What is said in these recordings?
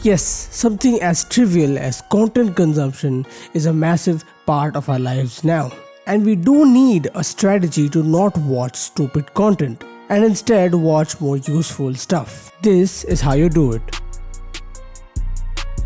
Yes, something as trivial as content consumption is a massive part of our lives now. And we do need a strategy to not watch stupid content and instead watch more useful stuff. This is how you do it.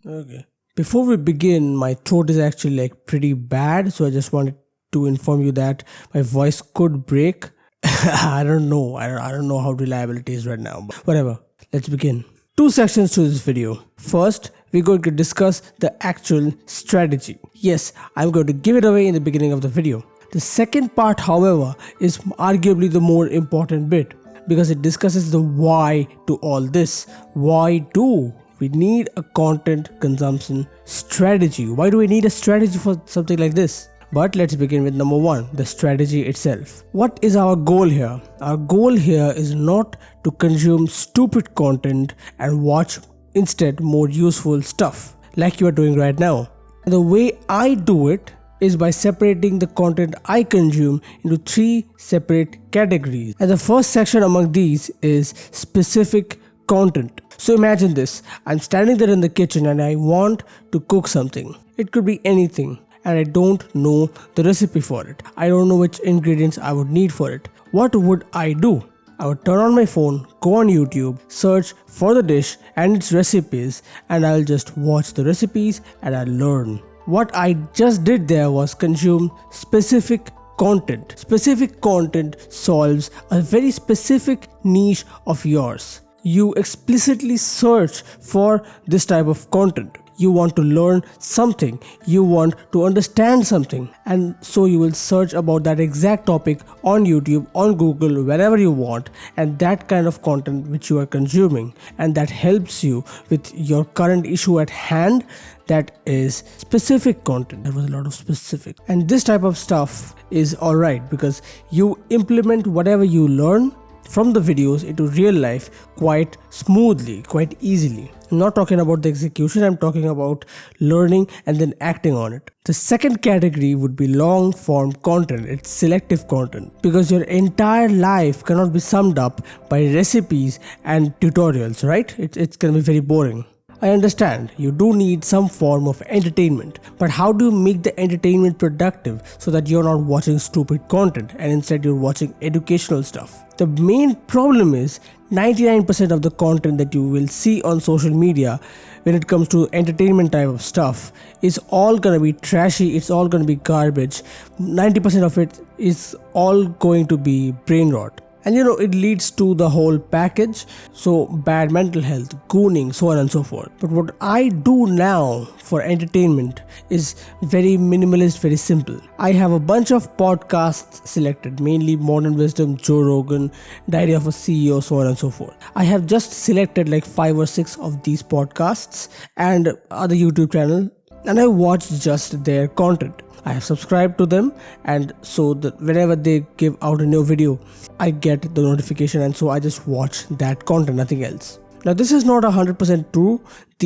Okay. Before we begin, my throat is actually pretty bad, so I just wanted to inform you that my voice could break. I don't know. I don't know how reliable it is right now, but whatever. Let's begin. Two sections to this video. First, we're going to discuss the actual strategy. Yes, I'm going to give it away in the beginning of the video. The second part, however, is arguably the more important bit because it discusses the why to all this. Why do we need a content consumption strategy? Why do we need a strategy for something like this? But let's begin with number one, the strategy itself. What is our goal here? Our goal here is not to consume stupid content and watch instead more useful stuff like you are doing right now. The way I do it is by separating the content I consume into three separate categories. And the first section among these is specific content. So imagine this, I'm standing there in the kitchen and I want to cook something. It could be anything. And I don't know the recipe for it. I don't know which ingredients I would need for it. What would I do? I would turn on my phone, go on YouTube, search for the dish and its recipes, and I'll just watch the recipes and I'll learn. What I just did there was consume specific content. Specific content solves a very specific niche of yours. You explicitly search for this type of content. You want to learn something, you want to understand something, and so you will search about that exact topic on YouTube, on Google, wherever you want, and that kind of content which you are consuming, and that helps you with your current issue at hand. That is specific content. There was a lot of specific, and this type of stuff is alright because you implement whatever you learn from the videos into real life quite smoothly, quite easily. I'm not talking about the execution, I'm talking about learning and then acting on it. The second category would be long form content. It's selective content because your entire life cannot be summed up by recipes and tutorials, right? It's gonna be very boring. I understand you do need some form of entertainment, but how do you make the entertainment productive so that you're not watching stupid content and instead you're watching educational stuff? The main problem is 99% of the content that you will see on social media when it comes to entertainment type of stuff is all gonna be trashy, it's all gonna be garbage. 90% of it is all going to be brain rot. And it leads to the whole package, so bad mental health, gooning, so on and so forth. But what I do now for entertainment is very minimalist, very simple. I have a bunch of podcasts selected, mainly Modern Wisdom, Joe Rogan, Diary of a CEO, so on and so forth. I have just selected 5 or 6 of these podcasts and other YouTube channels, and I watch just their content. I have subscribed to them, and so that whenever they give out a new video, I get the notification, and so I just watch that content, nothing else. Now this is not 100% true.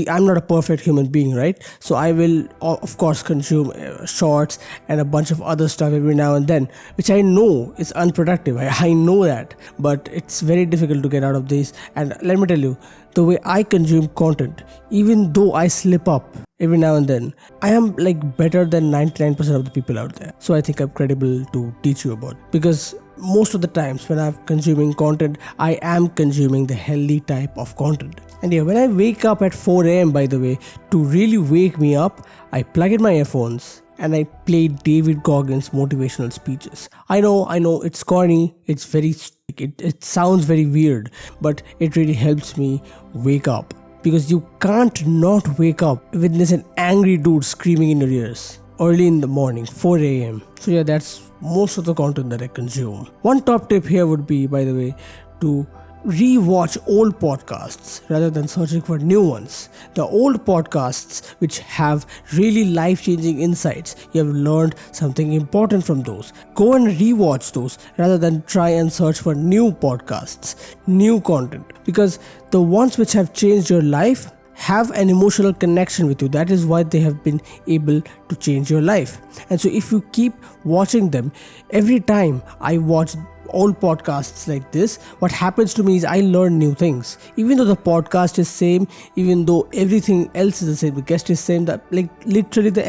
I'm not a perfect human being, right? So I will of course consume shorts and a bunch of other stuff every now and then, which I know is unproductive. I know that, but it's very difficult to get out of this. And let me tell you, the way I consume content, even though I slip up every now and then, I am better than 99% of the people out there. So I think I'm credible to teach you about, because most of the times when I'm consuming content, I am consuming the healthy type of content. And yeah, when I wake up at 4 a.m, by the way, to really wake me up, I plug in my earphones and I play David Goggins' motivational speeches. I know, it's corny, it's very, it sounds very weird, but it really helps me wake up. Because you can't not wake up with an angry dude screaming in your ears early in the morning, 4 a.m. So yeah, that's most of the content that I consume. One top tip here would be, by the way, to re-watch old podcasts rather than searching for new ones. The old podcasts which have really life-changing insights, you have learned something important from those. Go and re-watch those rather than try and search for new podcasts, new content, because the ones which have changed your life have an emotional connection with you. That is why they have been able to change your life. And so if you keep watching them, every time I watch all podcasts like this, what happens to me is I learn new things. Even though the podcast is same, even though everything else is the same, the guest is same, that like literally the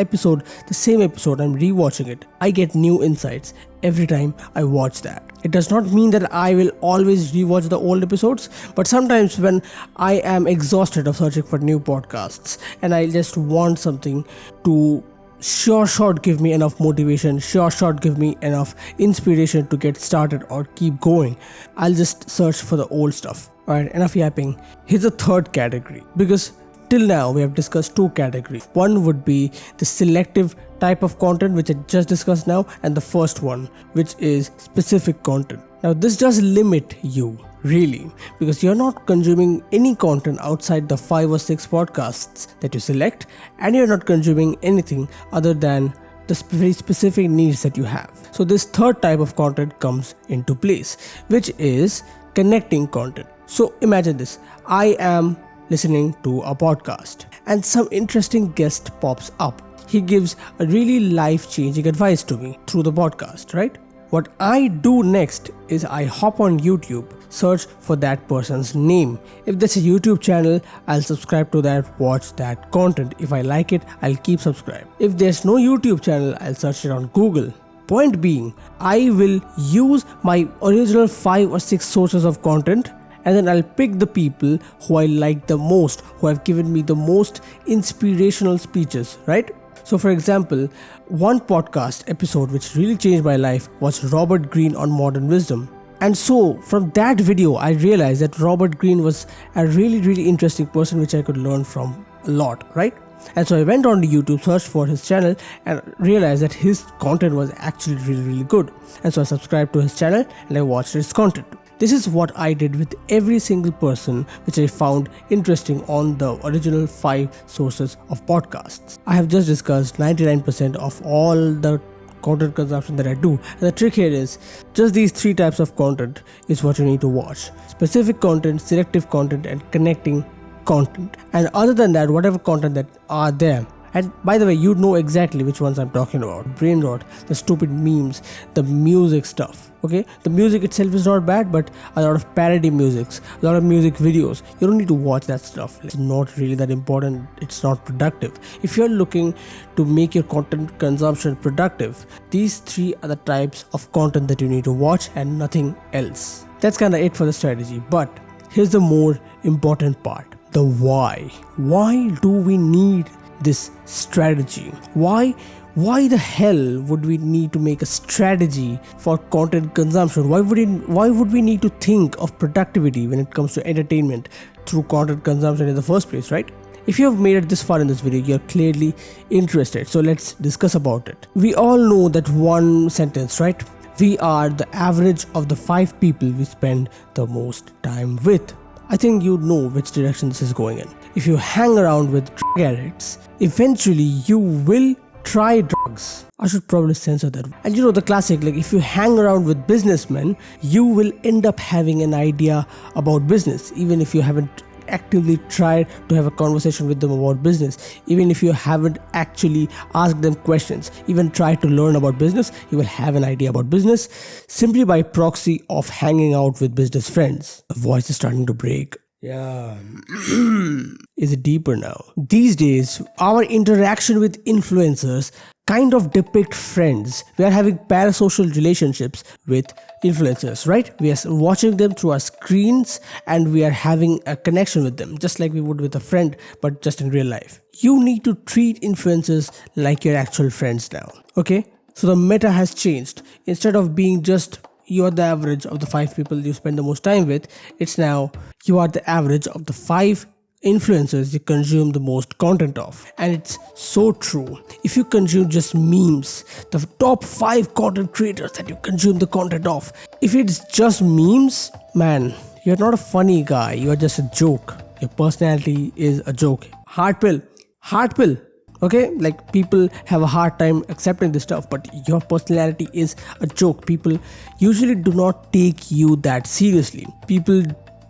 same episode, I'm rewatching it, I get new insights every time I watch that. It does not mean that I will always rewatch the old episodes, but sometimes when I am exhausted of searching for new podcasts and I just want something to short give me enough motivation, short give me enough inspiration to get started or keep going, I'll just search for the old stuff. Alright, enough yapping. Here's a third category, because till now we have discussed two categories. One would be the selective type of content, which I just discussed now, and the first one, which is specific content. Now this does limit you, really, because you're not consuming any content outside the 5 or 6 podcasts that you select, and you're not consuming anything other than the very specific needs that you have. So this third type of content comes into place, which is connecting content. So imagine this, I am listening to a podcast and some interesting guest pops up. He gives a really life-changing advice to me through the podcast, right? What I do next is I hop on YouTube, search for that person's name. If there's a YouTube channel, I'll subscribe to that, watch that content. If I like it, I'll keep subscribed. If there's no YouTube channel, I'll search it on Google. Point being, I will use my original 5 or 6 sources of content, and then I'll pick the people who I like the most, who have given me the most inspirational speeches, right? So for example, one podcast episode which really changed my life was Robert Greene on modern wisdom. And so from that video, I realized that Robert Greene was a really interesting person which I could learn from a lot, right? And so I went on to YouTube, searched for his channel, and realized that his content was actually really good. And so I subscribed to his channel and I watched his content. This is what I did with every single person which I found interesting on the original 5 sources of podcasts. I have just discussed 99% of all the content consumption that I do. And the trick here is just these 3 types of content is what you need to watch. Specific content, selective content, and connecting content. And other than that, whatever content that are there. And by the way, you know exactly which ones I'm talking about. Brainrot, the stupid memes, the music stuff. Okay, the music itself is not bad, but a lot of parody musics, a lot of music videos, you don't need to watch that stuff. It's not really that important. It's not productive. If you're looking to make your content consumption productive, these 3 are the types of content that you need to watch and nothing else. That's kind of it for the strategy. But here's the more important part, the why. Why do we need this strategy? Why the hell would we need to make a strategy for content consumption? Why would we need to think of productivity when it comes to entertainment through content consumption in the first place, right? If you have made it this far in this video, you're clearly interested. So let's discuss about it. We all know that one sentence, right? We are the average of the 5 people we spend the most time with. I think you know which direction this is going in. If you hang around with drug addicts, eventually you will try drugs. I should probably censor that. And you know the classic, like if you hang around with businessmen, you will end up having an idea about business, even if you haven't actively tried to have a conversation with them about business, even if you haven't actually asked them questions, even tried to learn about business, you will have an idea about business simply by proxy of hanging out with business friends. The voice is starting to break. Yeah. Is it deeper now? These days, our interaction with influencers kind of depict friends. We are having parasocial relationships with influencers, right? We are watching them through our screens and we are having a connection with them, just like we would with a friend, but just in real life. You need to treat influencers like your actual friends now, okay? So the meta has changed. Instead of being just you are the average of the 5 people you spend the most time with, it's now you are the average of the 5 influencers you consume the most content of. And it's so true. If you consume just memes, the top 5 content creators that you consume the content of, if it's just memes, man, you're not a funny guy, you are just a joke. Your personality is a joke. Hard pill. Okay, like people have a hard time accepting this stuff, but your personality is a joke. People usually do not take you that seriously. People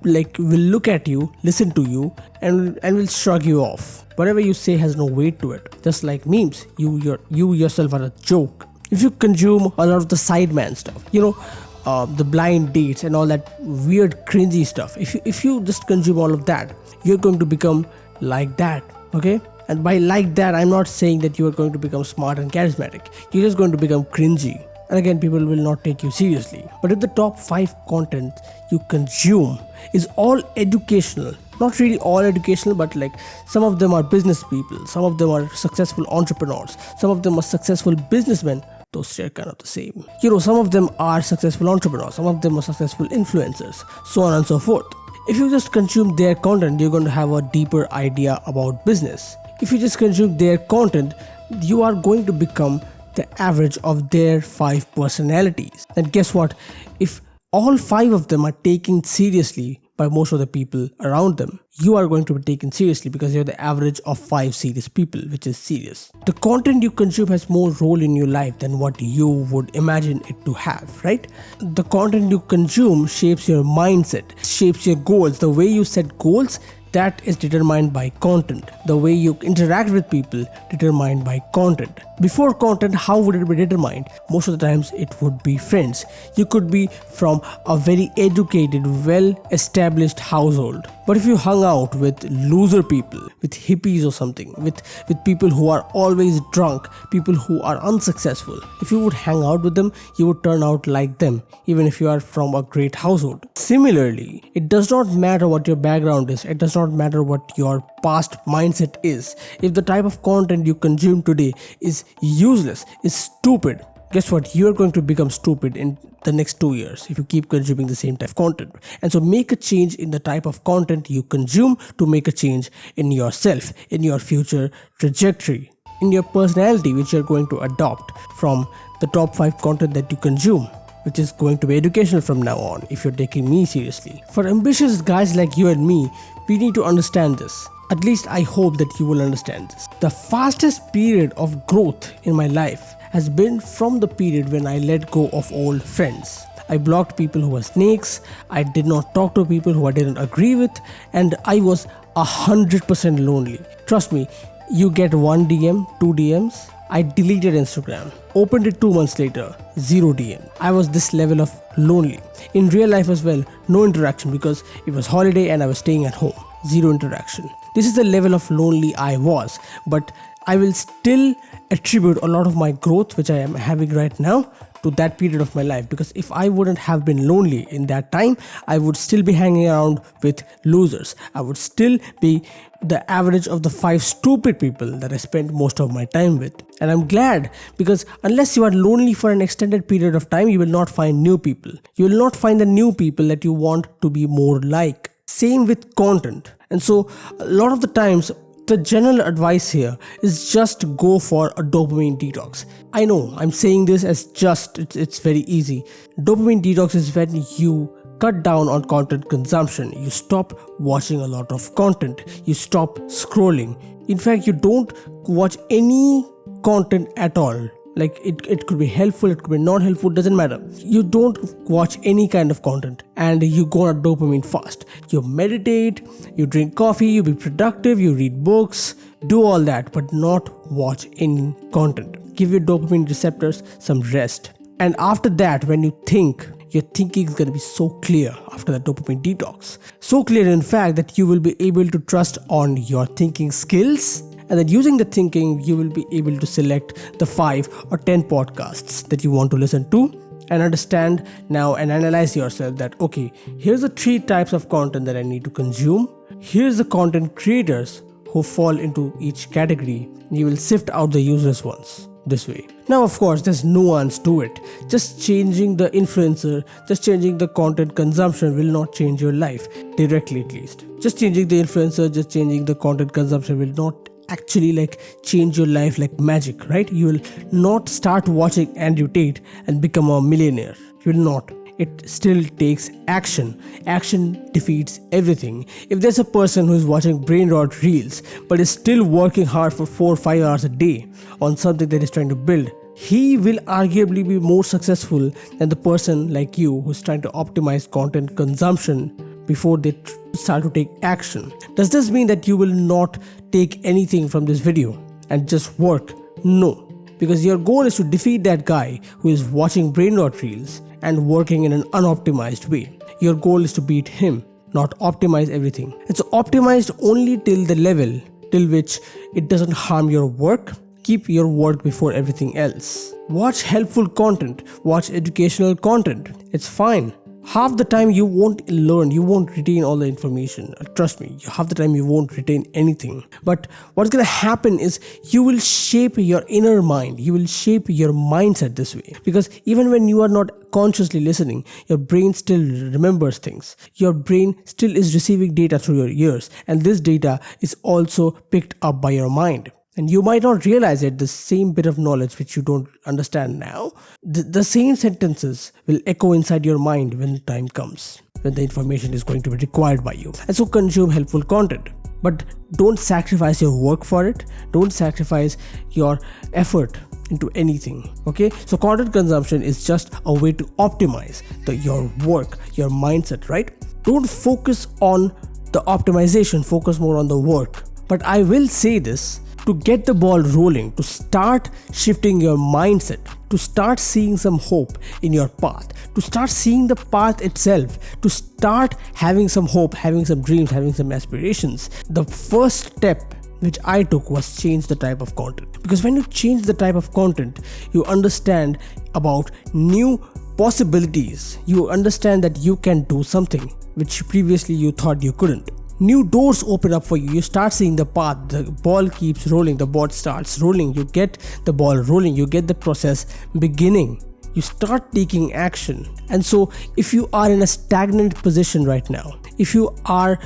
will look at you, listen to you, and will shrug you off. Whatever you say has no weight to it. Just like memes, you yourself are a joke. If you consume a lot of the sideman stuff, the blind dates and all that weird cringy stuff, if you just consume all of that, you're going to become like that. Okay, and by like that, I'm not saying that you are going to become smart and charismatic. You're just going to become cringy, and again, people will not take you seriously. But if the top 5 content you consume is all educational, not really all educational, but like some of them are business people, some of them are successful entrepreneurs, some of them are successful businessmen. Those are kind of the same. Some of them are successful entrepreneurs, some of them are successful influencers, so on and so forth. If you just consume their content, you're going to have a deeper idea about business. If you just consume their content, you are going to become the average of their 5 personalities. And guess what? If all 5 of them are taken seriously by most of the people around them, you are going to be taken seriously because you're the average of 5 serious people, which is serious. The content you consume has more role in your life than what you would imagine it to have, right? The content you consume shapes your mindset, shapes your goals. The way you set goals, that is determined by content. The way you interact with people, determined by content. Before content, how would it be determined? Most of the times it would be friends. You could be from a very educated, well-established household. But if you hung out with loser people, with hippies or something, with people who are always drunk, people who are unsuccessful, if you would hang out with them, you would turn out like them, even if you are from a great household. Similarly, it does not matter what your background is, it does not matter what your past mindset is. If the type of content you consume today is useless, is stupid, guess what? You are going to become stupid in the next 2 years if you keep consuming the same type of content. And so make a change in the type of content you consume to make a change in yourself, in your future trajectory, in your personality, which you're going to adopt from the top 5 content that you consume, which is going to be educational from now on if you're taking me seriously. For ambitious guys like you and me, we need to understand this. At least I hope that you will understand this. The fastest period of growth in my life has been from the period when I let go of old friends. I blocked people who were snakes, I did not talk to people who I didn't agree with, and I was 100% lonely. Trust me, you get 1 DM, 2 DMs. I deleted Instagram, opened it 2 months later, 0 DM. I was this level of lonely. In real life as well, no interaction because it was holiday and I was staying at home. 0 interaction. This is the level of lonely I was, but I will still attribute a lot of my growth, which I am having right now, to that period of my life, because if I wouldn't have been lonely in that time, I would still be hanging around with losers. I would still be the average of the 5 stupid people that I spent most of my time with. And I'm glad, because unless you are lonely for an extended period of time, you will not find new people. You will not find the new people that you want to be more like. Same with content. And so a lot of the times, the general advice here is just go for a dopamine detox. I know I'm saying this as it's very easy. Dopamine detox is when you cut down on content consumption. You stop watching a lot of content. You stop scrolling. In fact, you don't watch any content at all. Like it could be helpful, it could be not helpful, doesn't matter. You don't watch any kind of content and you go on a dopamine fast. You meditate, you drink coffee, you be productive, you read books, do all that, but not watch any content. Give your dopamine receptors some rest. And after that, when you think, your thinking is going to be so clear after the dopamine detox. So clear, in fact, that you will be able to trust on your thinking skills. And then using the thinking, you will be able to select the 5 or 10 podcasts that you want to listen to and understand now and analyze yourself that, okay, here's the 3 types of content that I need to consume. Here's the content creators who fall into each category. You will sift out the useless ones this way. Now, of course, there's nuance to it. Just changing the influencer, just changing the content consumption will not change your life, directly at least. Just changing the influencer, just changing the content consumption will not actually change your life like magic, right? You will not start watching Andrew Tate and become a millionaire. You will not. It still takes action. Action defeats everything. If there's a person who is watching brainrot reels but is still working hard for 4 or 5 hours a day on something that he's trying to build, he will arguably be more successful than the person like you who's trying to optimize content consumption before they start to take action. Does this mean that you will not take anything from this video and just work? No. Because your goal is to defeat that guy who is watching brainrot reels and working in an unoptimized way. Your goal is to beat him, not optimize everything. It's optimized only till the level till which it doesn't harm your work. Keep your work before everything else. Watch helpful content, watch educational content. It's fine. Half the time you won't learn, you won't retain all the information. Trust me, half the time you won't retain anything. But what's gonna happen is you will shape your inner mind, you will shape your mindset this way. Because even when you are not consciously listening, your brain still remembers things. Your brain still is receiving data through your ears, and this data is also picked up by your mind. And you might not realize it, the same bit of knowledge which you don't understand now, the same sentences will echo inside your mind when the time comes, when the information is going to be required by you. And so consume helpful content. But don't sacrifice your work for it. Don't sacrifice your effort into anything. Okay? So content consumption is just a way to optimize your work, your mindset, right? Don't focus on the optimization, focus more on the work. But I will say this, to get the ball rolling, to start shifting your mindset, to start seeing some hope in your path, to start seeing the path itself, to start having some hope, having some dreams, having some aspirations. The first step which I took was change the type of content. Because when you change the type of content, you understand about new possibilities. You understand that you can do something which previously you thought you couldn't. New doors open up for you. You start seeing the path. The ball keeps rolling. The ball starts rolling. You get the ball rolling. You get the process beginning. You start taking action. And so if you are in a stagnant position right now, if you are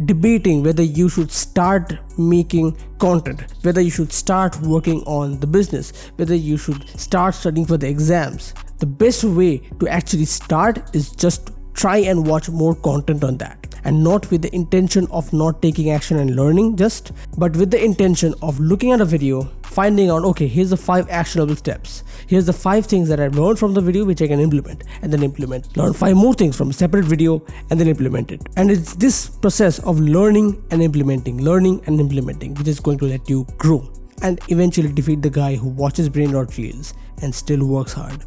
debating whether you should start making content, whether you should start working on the business, whether you should start studying for the exams, the best way to actually start is just try and watch more content on that. And not with the intention of not taking action and learning but with the intention of looking at a video, finding out, okay, here's the 5 actionable steps. Here's the 5 things that I've learned from the video which I can implement, and then implement. Learn 5 more things from a separate video and then implement it. And it's this process of learning and implementing which is going to let you grow and eventually defeat the guy who watches brainrot reels and still works hard.